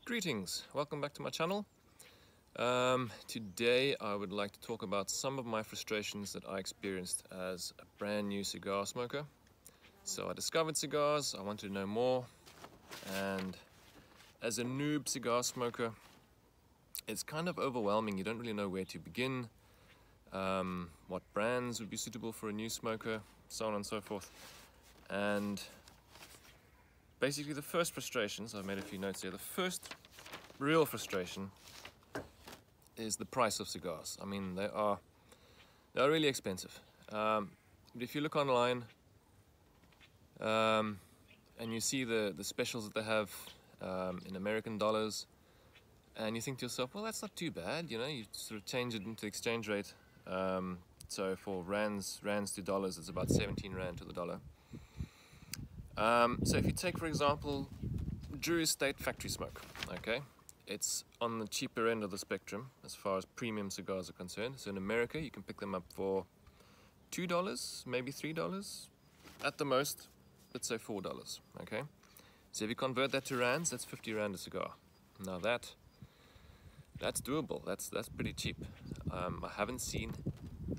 Greetings, welcome back to my channel. Today I would like to talk about some of my frustrations that I experienced as a brand new cigar smoker. So I discovered cigars, I wanted to know more, and as a noob cigar smoker, it's kind of overwhelming. You don't really know where to begin, what brands would be suitable for a new smoker, so on and so forth. And basically the first frustrations, I've made a few notes here, the first real frustration is the price of cigars. I mean, they are really expensive. But if you look online and you see the specials that they have in American dollars, and you think to yourself, well, that's not too bad, you know, you sort of change it into exchange rate. So for rands to dollars, it's about 17 rand to the dollar. So if you take, for example, Drew Estate factory smoke, okay, it's on the cheaper end of the spectrum as far as premium cigars are concerned. So in America, you can pick them up for $2, maybe $3, at the most, let's say $4, okay? So if you convert that to rands, that's 50 rand a cigar. Now that's doable, that's pretty cheap. I haven't seen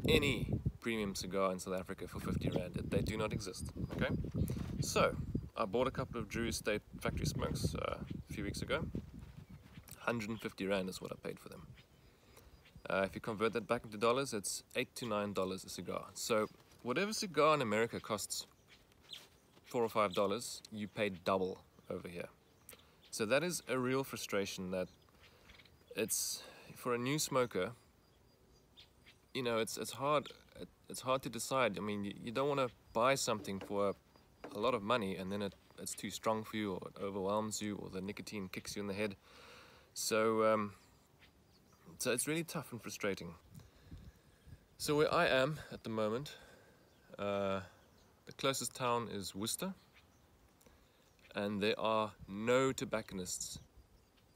any premium cigar in South Africa for 50 rand. They do not exist, okay? So I bought a couple of Drew Estate factory smokes a few weeks ago. 150 rand is what I paid for them. If you convert that back into dollars, it's $8 to $9 a cigar. So whatever cigar in America costs $4 or $5, you pay double over here. So that is a real frustration, that it's for a new smoker, you know, it's hard to decide. I mean, you don't want to buy something for a lot of money and then it's too strong for you, or it overwhelms you, or the nicotine kicks you in the head. So so it's really tough and frustrating. So where I am at the moment, the closest town is Worcester, and there are no tobacconists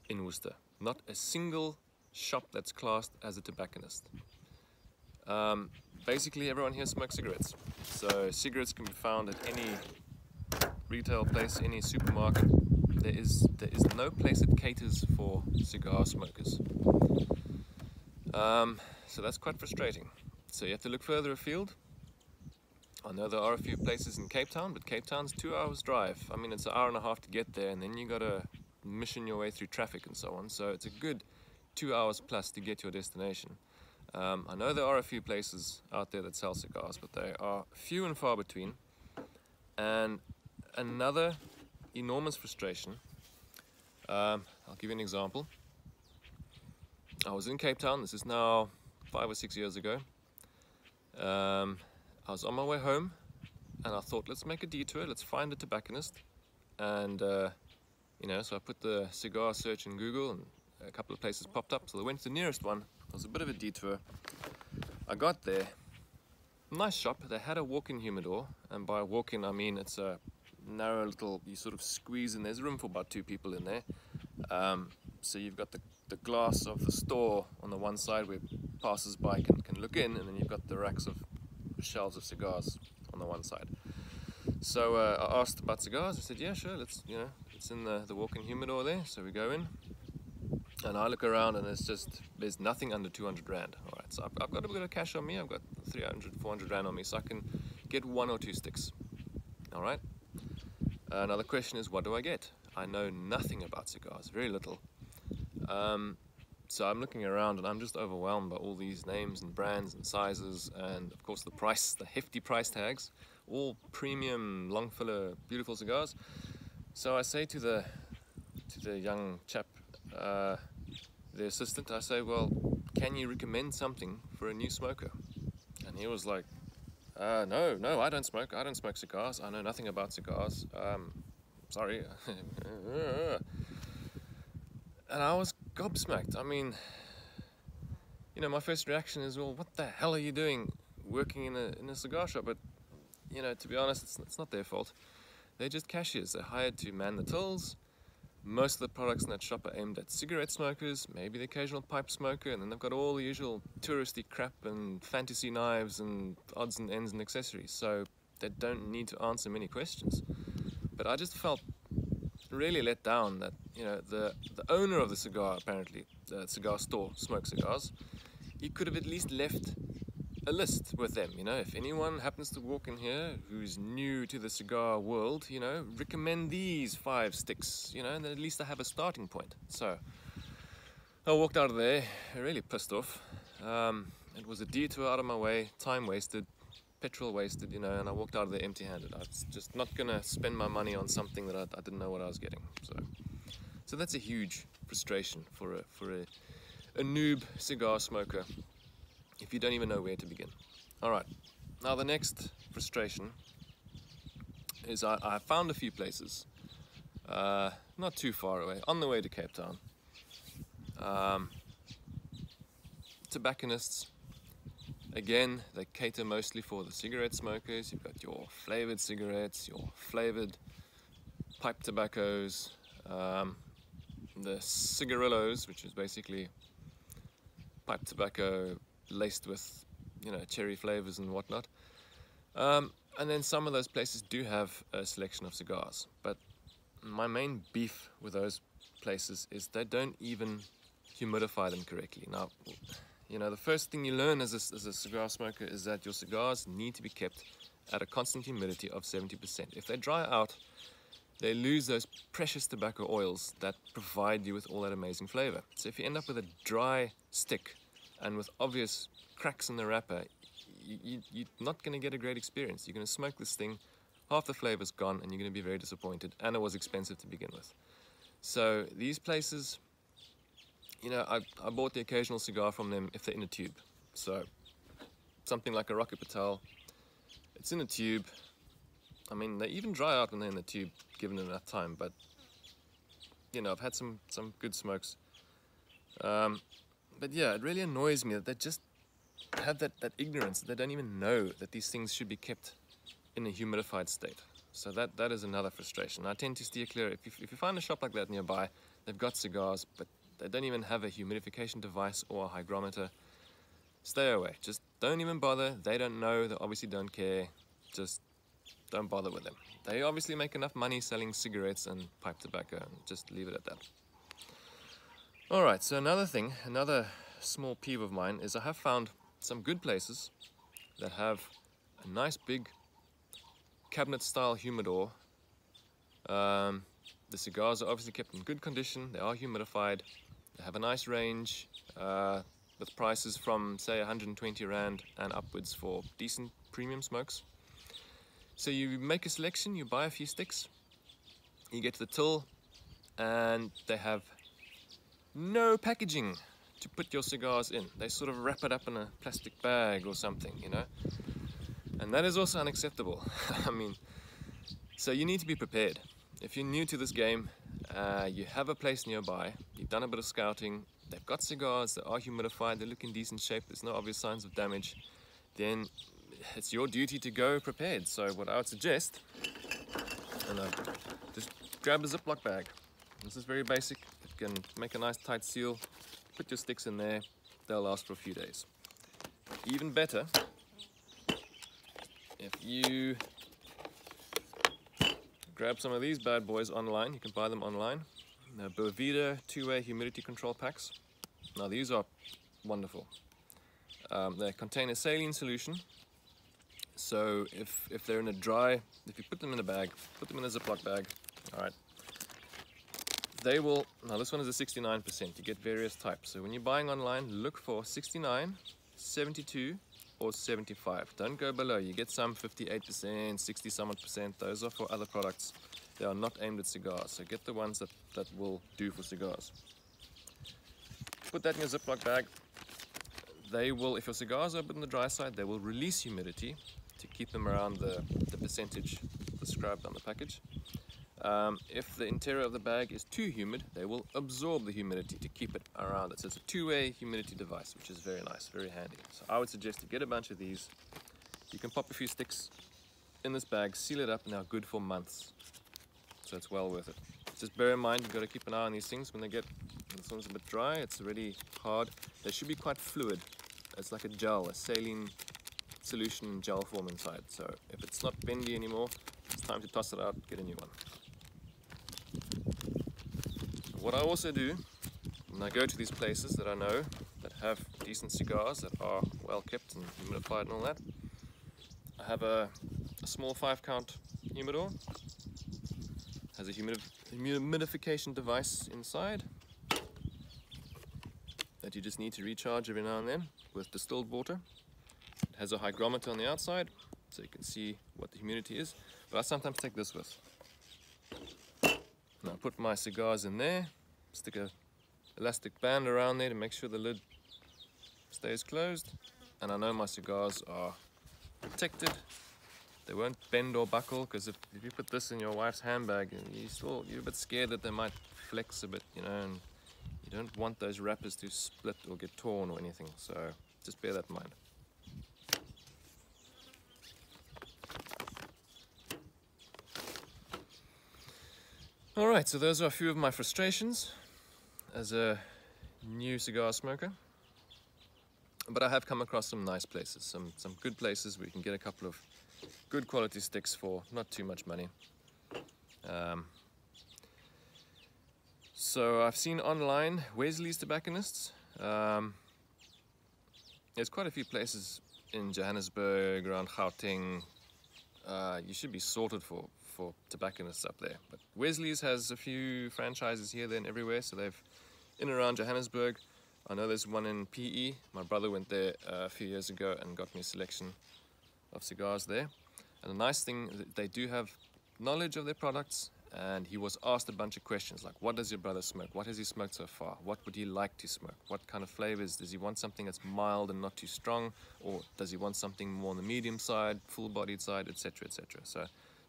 in Worcester. Not a single shop that's classed as a tobacconist. Basically everyone here smokes cigarettes. So cigarettes can be found at any retail place, any supermarket. There is no place that caters for cigar smokers. So that's quite frustrating. So you have to look further afield. I know there are a few places in Cape Town, but Cape Town's 2 hours drive. I mean, it's an hour and a half to get there, and then you gotta mission your way through traffic and so on. So it's a good 2 hours plus to get to your destination. I know there are a few places out there that sell cigars, but they are few and far between. And another enormous frustration, I'll give you an example. I was in Cape Town, this is now 5 or 6 years ago. I was on my way home and I thought, let's make a detour, let's find a tobacconist. And you know, so I put the cigar search in Google and a couple of places popped up, so I went to the nearest one. It was a bit of a detour. I got there, nice shop, they had a walk-in humidor, and by walk-in I mean it's a narrow little, you sort of squeeze and there's room for about 2 people in there. So you've got the glass of the store on the one side where passers-by can look in, and then you've got the racks of shelves of cigars on the one side. So I asked about cigars. I said, yeah, sure, let's, you know, it's in the walk-in humidor there. So we go in and I look around and there's nothing under 200 rand. All right, so I've got a bit of cash on me. I've got 300, 400 rand on me, so I can get 1 or 2 sticks. All right. Another question is, what do I get? I know nothing about cigars, very little. So I'm looking around and I'm just overwhelmed by all these names and brands and sizes, and of course the price, the hefty price tags, all premium, long filler, beautiful cigars. So I say to the young chap, the assistant, I say, well, can you recommend something for a new smoker? And he was like, no, I don't smoke cigars, I know nothing about cigars, sorry. And I was gobsmacked. I mean, you know, my first reaction is, well, what the hell are you doing working in a cigar shop? But, you know, to be honest, it's not their fault. They're just cashiers. They're hired to man the tills. Most of the products in that shop are aimed at cigarette smokers, maybe the occasional pipe smoker, and then they've got all the usual touristy crap and fantasy knives and odds and ends and accessories. So they don't need to answer many questions. But I just felt really let down that, you know, the owner of the cigar, apparently, the cigar store, Smoke Cigars, he could have at least left a list with them, you know, if anyone happens to walk in here who's new to the cigar world, you know, recommend these 5 sticks, you know, and then at least I have a starting point. So I walked out of there really pissed off. It was a detour out of my way, time wasted, petrol wasted, you know, and I walked out of there empty-handed. I was just not gonna spend my money on something that I didn't know what I was getting. So that's a huge frustration for a noob cigar smoker, if you don't even know where to begin. Alright, now the next frustration is I found a few places, not too far away, on the way to Cape Town. Tobacconists, again, they cater mostly for the cigarette smokers. You've got your flavored cigarettes, your flavored pipe tobaccos, the cigarillos, which is basically pipe tobacco laced with, you know, cherry flavors and whatnot. And then some of those places do have a selection of cigars, but my main beef with those places is they don't even humidify them correctly. Now, you know, the first thing you learn as a cigar smoker is that your cigars need to be kept at a constant humidity of 70%. If they dry out, they lose those precious tobacco oils that provide you with all that amazing flavor. So if you end up with a dry stick and with obvious cracks in the wrapper, you're not going to get a great experience. You're going to smoke this thing, half the flavor's gone, and you're going to be very disappointed, and it was expensive to begin with. So these places, you know, I bought the occasional cigar from them if they're in a tube. So something like a Rocket Patel, it's in a tube. I mean, they even dry out when they're in the tube, given enough time, but, you know, I've had some good smokes. But yeah, it really annoys me that they just have that ignorance. They don't even know that these things should be kept in a humidified state. So that is another frustration. I tend to steer clear. If you find a shop like that nearby, they've got cigars, but they don't even have a humidification device or a hygrometer, stay away. Just don't even bother. They don't know. They obviously don't care. Just don't bother with them. They obviously make enough money selling cigarettes and pipe tobacco, and just leave it at that. Alright, so another small peeve of mine is I have found some good places that have a nice big cabinet style humidor. The cigars are obviously kept in good condition, they are humidified, they have a nice range with prices from say 120 Rand and upwards for decent premium smokes. So you make a selection, you buy a few sticks, you get to the till, and they have no packaging to put your cigars in. They sort of wrap it up in a plastic bag or something, you know, and that is also unacceptable. I mean, so you need to be prepared. If you're new to this game, you have a place nearby, you've done a bit of scouting, they've got cigars that are humidified, they look in decent shape, there's no obvious signs of damage, then it's your duty to go prepared. So what I would suggest, and just grab a Ziploc bag. This is very basic. It can make a nice tight seal. Put your sticks in there. They'll last for a few days. Even better, if you grab some of these bad boys online, you can buy them online. Boveda 2-way humidity control packs. Now these are wonderful. They contain a saline solution. So if they're in a dry, if you put them in a bag, put them in a Ziploc bag, alright, they will, now this one is a 69%, you get various types. So when you're buying online, look for 69, 72 or 75. Don't go below, you get some 58%, 60 some odd percent, those are for other products. They are not aimed at cigars, so get the ones that will do for cigars. Put that in your Ziploc bag. They will, if your cigars are up on the dry side, they will release humidity to keep them around the percentage described on the package. If the interior of the bag is too humid, they will absorb the humidity to keep it around it. So it's a 2-way humidity device, which is very nice, very handy. So I would suggest to get a bunch of these. You can pop a few sticks in this bag, seal it up, and they're good for months. So it's well worth it. Just bear in mind, you've got to keep an eye on these things. When this one's a bit dry, it's already hard. They should be quite fluid. It's like a gel, a saline solution in gel form inside. So if it's not bendy anymore, it's time to toss it out, get a new one. what I also do when I go to these places that I know that have decent cigars that are well kept and humidified and all that, I have a small 5-count humidor. Has a humidification device inside that you just need to recharge every now and then with distilled water. It has a hygrometer on the outside so you can see what the humidity is, but I sometimes take this with. And I put my cigars in there, stick a elastic band around there to make sure the lid stays closed, and I know my cigars are protected. They won't bend or buckle, because if you put this in your wife's handbag, you're a bit scared that they might flex a bit, you know, and you don't want those wrappers to split or get torn or anything, so just bear that in mind. Alright, so those are a few of my frustrations as a new cigar smoker. But I have come across some nice places, some good places where you can get a couple of good quality sticks for not too much money. So I've seen online Wesleys Tobacconists. There's quite a few places in Johannesburg, around Gauteng. You should be sorted for tobacconists up there. But Wesleys has a few franchises here, there and everywhere, so they've in and around Johannesburg. I know there's one in PE. My brother went there a few years ago and got me a selection of cigars there. And the nice thing, they do have knowledge of their products, and he was asked a bunch of questions like, what does your brother smoke? What has he smoked so far? What would he like to smoke? What kind of flavors? Does he want something that's mild and not too strong? Or does he want something more on the medium side, full-bodied side, etc., etc.? So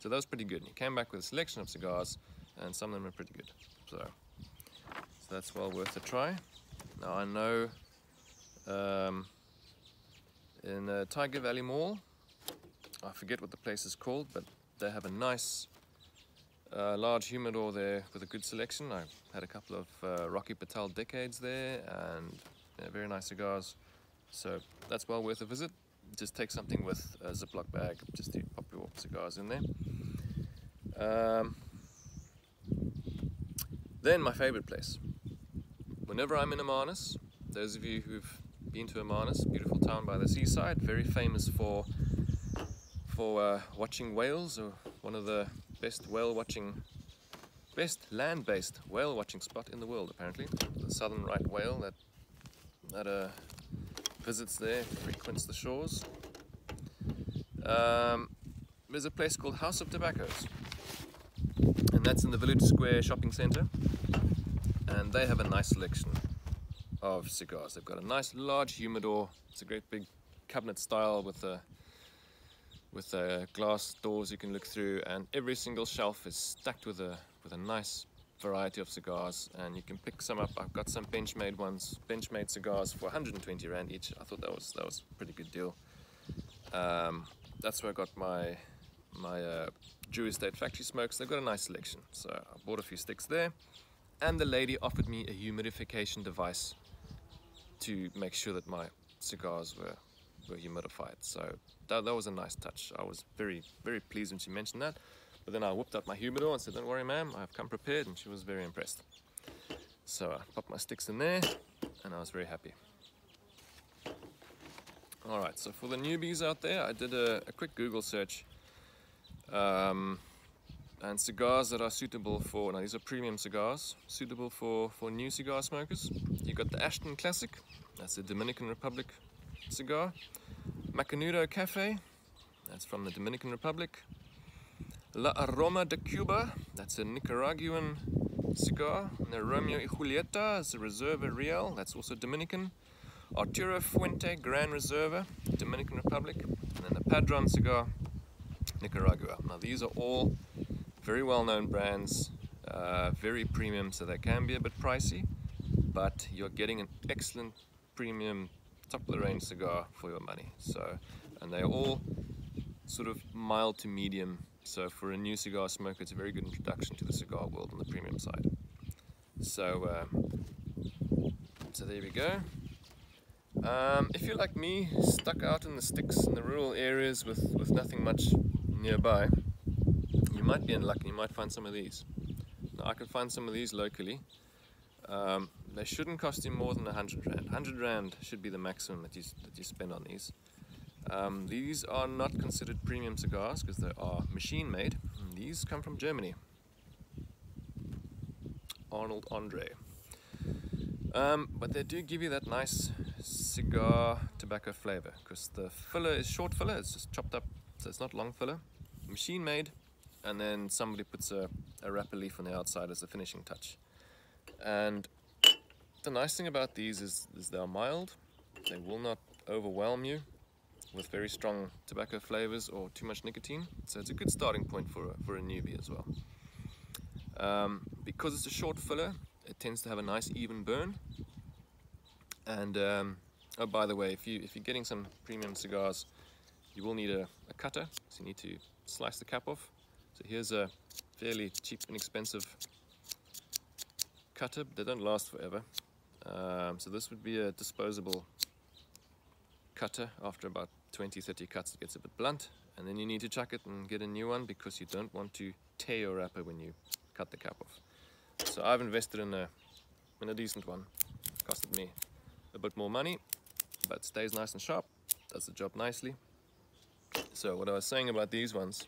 that was pretty good. And he came back with a selection of cigars, and some of them are pretty good. So that's well worth a try. Now I know in Tiger Valley Mall, I forget what the place is called, but they have a nice large humidor there with a good selection. I had a couple of Rocky Patel Decades there, and very nice cigars. So that's well worth a visit. Just take something with a Ziploc bag just to pop your cigars in there. Then my favorite place. Whenever I'm in Amanus, those of you who've been to Amanus, beautiful town by the seaside, very famous for watching whales, or one of the best land-based whale watching spot in the world, apparently. The southern right whale that visits there, frequents the shores. There's a place called House of Tobaccos, and that's in the Village Square shopping centre, and they have a nice selection of cigars. They've got a nice large humidor. It's a great big cabinet style with glass doors you can look through, and every single shelf is stacked with a nice variety of cigars, and you can pick some up. I've got some Benchmade cigars for 120 Rand each. I thought that was a pretty good deal. That's where I got my Drew Estate Factory smokes. They've got a nice selection, so I bought a few sticks there, and the lady offered me a humidification device to make sure that my cigars were humidified. So that was a nice touch. I was very, very pleased when she mentioned that. But then I whipped out my humidor and said, don't worry ma'am, I've come prepared, and she was very impressed. So I popped my sticks in there, and I was very happy. Alright, so for the newbies out there, I did a quick Google search, and cigars that are suitable for, now these are premium cigars, suitable for new cigar smokers. You got the Ashton Classic, that's a Dominican Republic cigar. Macanudo Cafe, that's from the Dominican Republic. La Aroma de Cuba, that's a Nicaraguan cigar. And the Romeo y Julieta is a Reserva Real, that's also Dominican. Arturo Fuente Gran Reserva, Dominican Republic. And then the Padron cigar, Nicaragua. Now these are all very well-known brands, very premium, so they can be a bit pricey, but you're getting an excellent premium top-of-the-range cigar for your money. So, and they're all sort of mild to medium. So for a new cigar smoker, it's a very good introduction to the cigar world on the premium side. So, so there we go. If you're like me, stuck out in the sticks in the rural areas with nothing much nearby, you might be in luck and you might find some of these. Now I can find some of these locally. They shouldn't cost you more than 100 Rand. 100 Rand should be the maximum that you spend on these. These are not considered premium cigars because they are machine made. These come from Germany. Arnold Andre. But they do give you that nice cigar tobacco flavor because the filler is short filler, it's just chopped up, so it's not long filler. Machine made, and then somebody puts a wrapper leaf on the outside as a finishing touch. And the nice thing about these is they are mild. They will not overwhelm you with very strong tobacco flavors or too much nicotine. So it's a good starting point for a newbie as well. Because it's a short filler, it tends to have a nice even burn. And oh, by the way, if you're getting some premium cigars, you will need a cutter. So you need to slice the cap off. So here's a fairly cheap, inexpensive cutter, but they don't last forever. So this would be a disposable cutter. After about 20-30 cuts, it gets a bit blunt, and then you need to chuck it and get a new one because you don't want to tear your wrapper when you cut the cap off. So I've invested in a decent one. Costed me a bit more money, but stays nice and sharp, does the job nicely. So what I was saying about these ones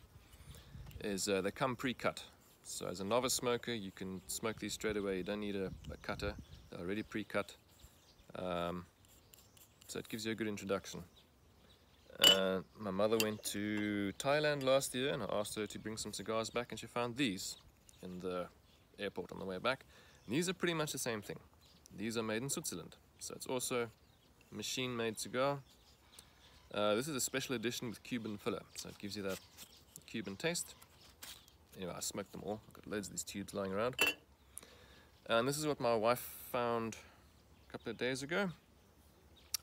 is they come pre-cut. So as a novice smoker, you can smoke these straight away. You don't need a cutter. They're already pre-cut. So it gives you a good introduction. My mother went to Thailand last year, and I asked her to bring some cigars back, and she found these in the airport on the way back. And these are pretty much the same thing. These are made in Switzerland. So it's also a machine-made cigar. This is a special edition with Cuban filler, so it gives you that Cuban taste. Anyway, I smoked them all. I've got loads of these tubes lying around. And this is what my wife found a couple of days ago.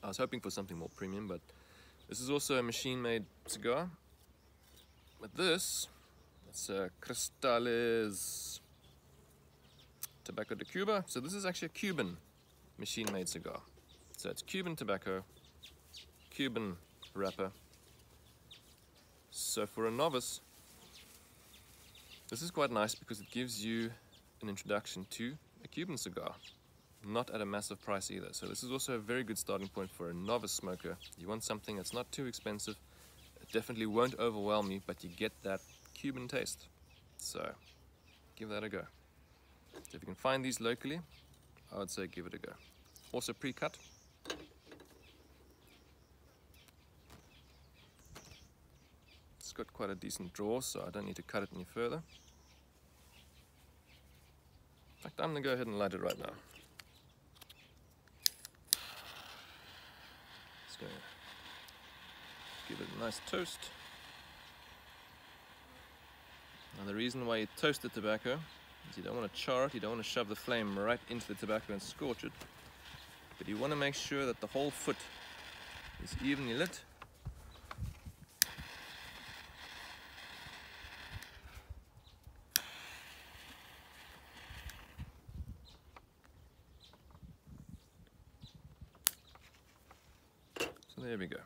I was hoping for something more premium, but this is also a machine-made cigar. But this, it's a Cristales Tobacco de Cuba. So this is actually a Cuban machine-made cigar. So it's Cuban tobacco, Cuban wrapper. So for a novice, this is quite nice because it gives you an introduction to a Cuban cigar, not at a massive price either. So this is also a very good starting point for a novice smoker. You want something that's not too expensive, it definitely won't overwhelm you, but you get that Cuban taste. So give that a go. So if you can find these locally, I would say give it a go. Also pre-cut. It's got quite a decent draw, so I don't need to cut it any further. In fact, I'm going to go ahead and light it right now. Just going to give it a nice toast. Now the reason why you toast the tobacco is you don't want to char it, you don't want to shove the flame right into the tobacco and scorch it, but you want to make sure that the whole foot is evenly lit. So there we go.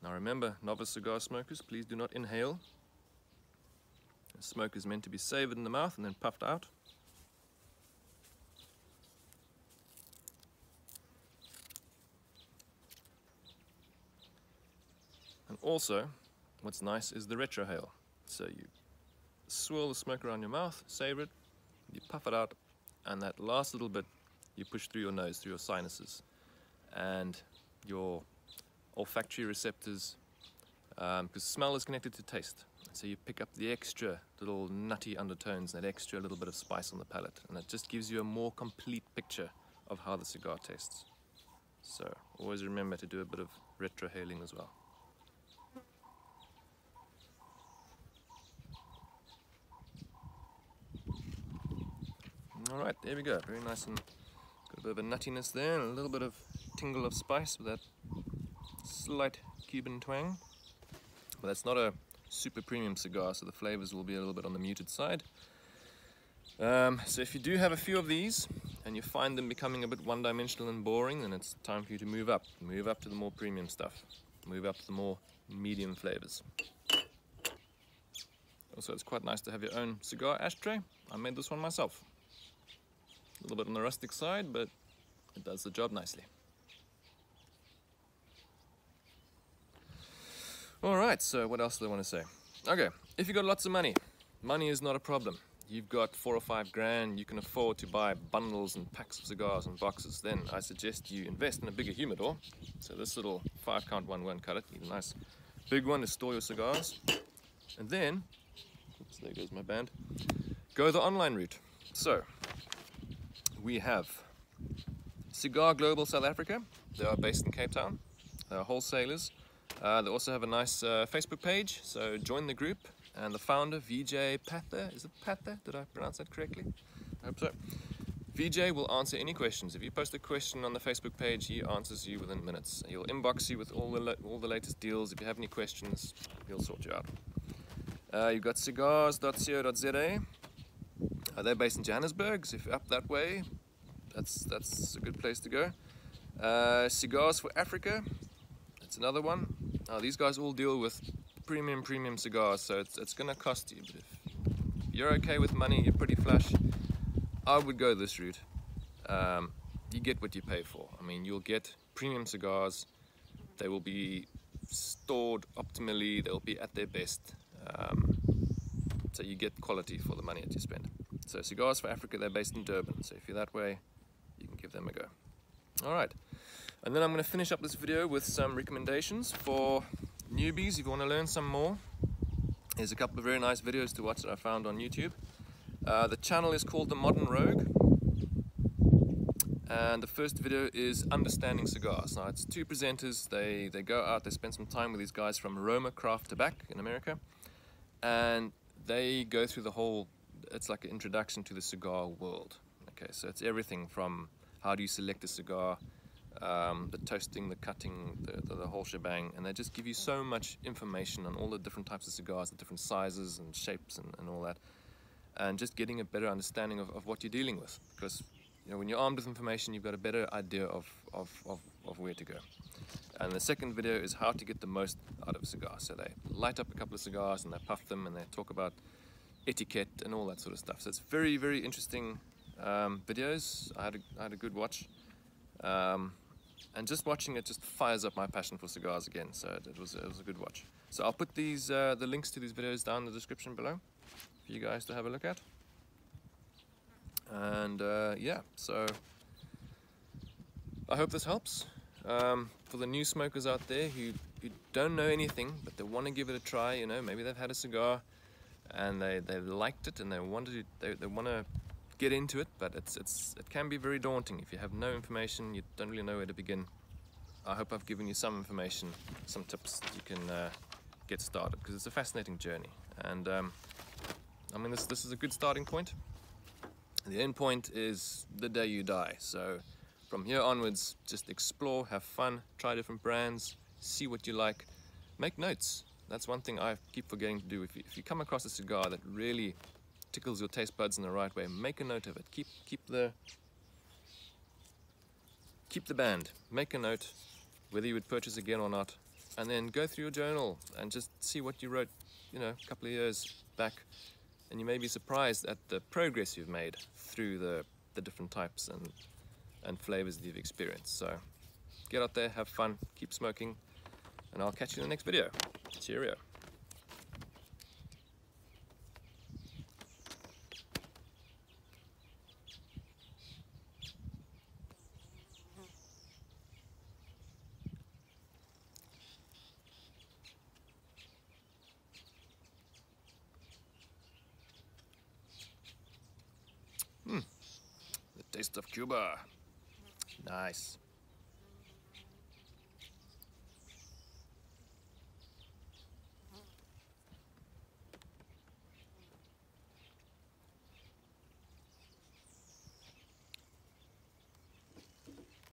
Now remember, novice cigar smokers, please do not inhale. Smoke is meant to be savored in the mouth and then puffed out. And also, what's nice is the retrohale. So you swirl the smoke around your mouth, savor it, you puff it out, and that last little bit you push through your nose, through your sinuses. And your olfactory receptors, because smell is connected to taste. So you pick up the extra little nutty undertones, that extra little bit of spice on the palate, and it just gives you a more complete picture of how the cigar tastes. So always remember to do a bit of retrohaling as well. Alright, there we go, very nice, and got a bit of a nuttiness there and a little bit of tingle of spice with that slight Cuban twang. But that's not a super premium cigar, so the flavors will be a little bit on the muted side. So if you do have a few of these and you find them becoming a bit one-dimensional and boring, then it's time for you to move up. Move up to the more premium stuff. Move up to the more medium flavors. Also, it's quite nice to have your own cigar ashtray. I made this one myself. A little bit on the rustic side, but it does the job nicely. Alright, so what else do I want to say? Okay, if you've got lots of money, money is not a problem. You've got 4 or 5 grand, you can afford to buy bundles and packs of cigars and boxes, then I suggest you invest in a bigger humidor. So this little 5-count one won't cut it. You need a nice big one to store your cigars. And then, oops, there goes my band, go the online route. So, we have Cigar Global South Africa. They are based in Cape Town. They are wholesalers. They also have a nice Facebook page, so join the group. And the founder, VJ Pather, is it Pather? Did I pronounce that correctly? I hope so. VJ will answer any questions. If you post a question on the Facebook page, he answers you within minutes. He'll inbox you with all the latest deals. If you have any questions, he'll sort you out. You've got cigars.co.za. They're based in Johannesburg, so if you're up that way, that's a good place to go. Cigars for Africa, that's another one. These guys all deal with premium cigars, so it's gonna cost you, but if you're okay with money, you're pretty flush, I would go this route. You get what you pay for. I mean, you'll get premium cigars, they will be stored optimally, they'll be at their best, so you get quality for the money that you spend. So Cigars for Africa, they're based in Durban, so if you're that way, you can give them a go. Alright, and then I'm going to finish up this video with some recommendations for newbies. If you want to learn some more, there's a couple of very nice videos to watch that I found on YouTube. The channel is called The Modern Rogue, and the first video is Understanding Cigars. Now it's 2 presenters, they go out, they spend some time with these guys from Aroma Craft Tobacco in America, and they go through the whole, it's like an introduction to the cigar world. Okay, so it's everything from how do you select a cigar, the toasting, the cutting, the whole shebang, and they just give you so much information on all the different types of cigars, the different sizes and shapes and all that, and just getting a better understanding of what you're dealing with, because you know, when you're armed with information, you've got a better idea of where to go. And the second video is how to get the most out of a cigar. So they light up a couple of cigars and they puff them and they talk about etiquette and all that sort of stuff. So it's very, very interesting videos. I had a good watch, and just watching it just fires up my passion for cigars again. So it was a good watch. So I'll put these the links to these videos down in the description below for you guys to have a look at. And yeah, so I hope this helps. For the new smokers out there who don't know anything but they want to give it a try, you know, maybe they've had a cigar and they liked it and they want to get into it, but it can be very daunting if you have no information, you don't really know where to begin. I hope I've given you some information, some tips that you can get started, because it's a fascinating journey. And I mean, this is a good starting point. The end point is the day you die. So from here onwards, just explore, have fun, try different brands, see what you like, make notes. That's one thing I keep forgetting to do. If you come across a cigar that really tickles your taste buds in the right way, make a note of it. Keep the band. Make a note whether you would purchase again or not, and then go through your journal and just see what you wrote, you know, a couple of years back, and you may be surprised at the progress you've made through the different types and flavors that you've experienced. So get out there, have fun, keep smoking, and I'll catch you in the next video. Cheerio. The taste of Cuba. Nice.